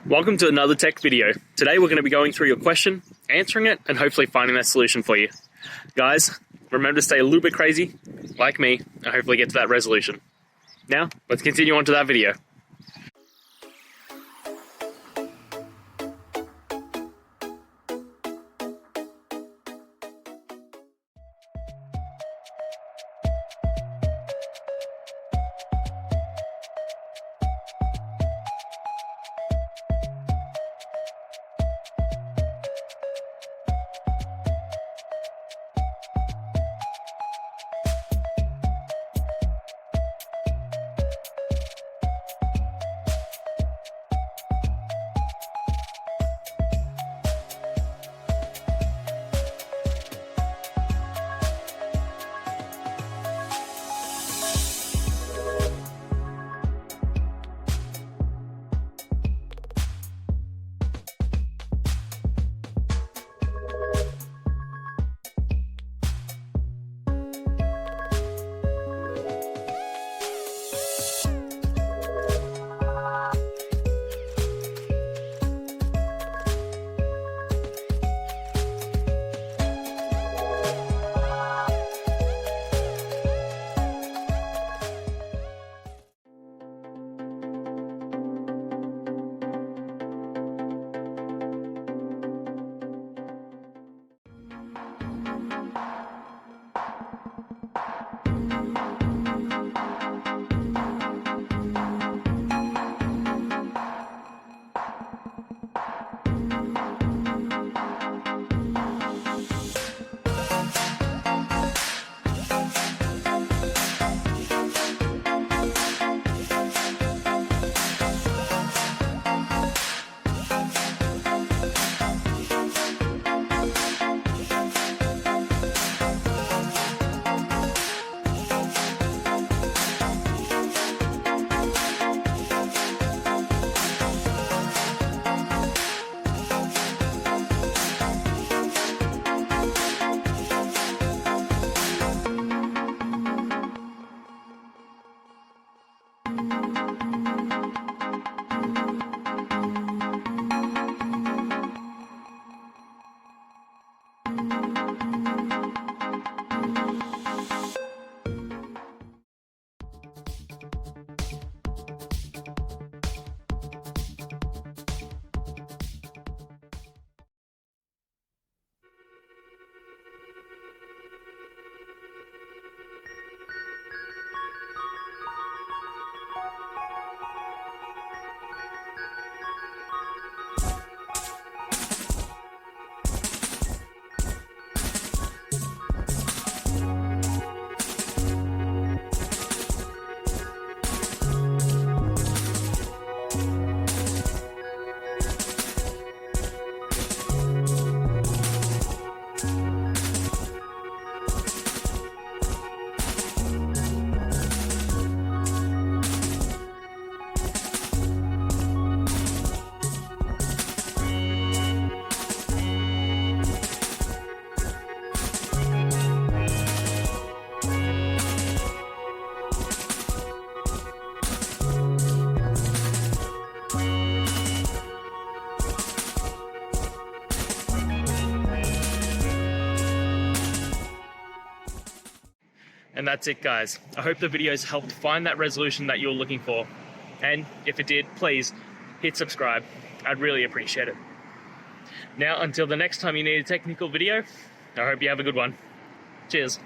Welcome to another tech video. Today we're going to be going through your question, answering it, and hopefully finding that solution for you. Guys, remember to stay a little bit crazy, like me, and hopefully get to that resolution. Now, let's continue on to that video. And that's it, guys. I hope the videos helped find that resolution that you're looking for. And if it did, please hit subscribe. I'd really appreciate it. Now, until the next time you need a technical video, I hope you have a good one. Cheers.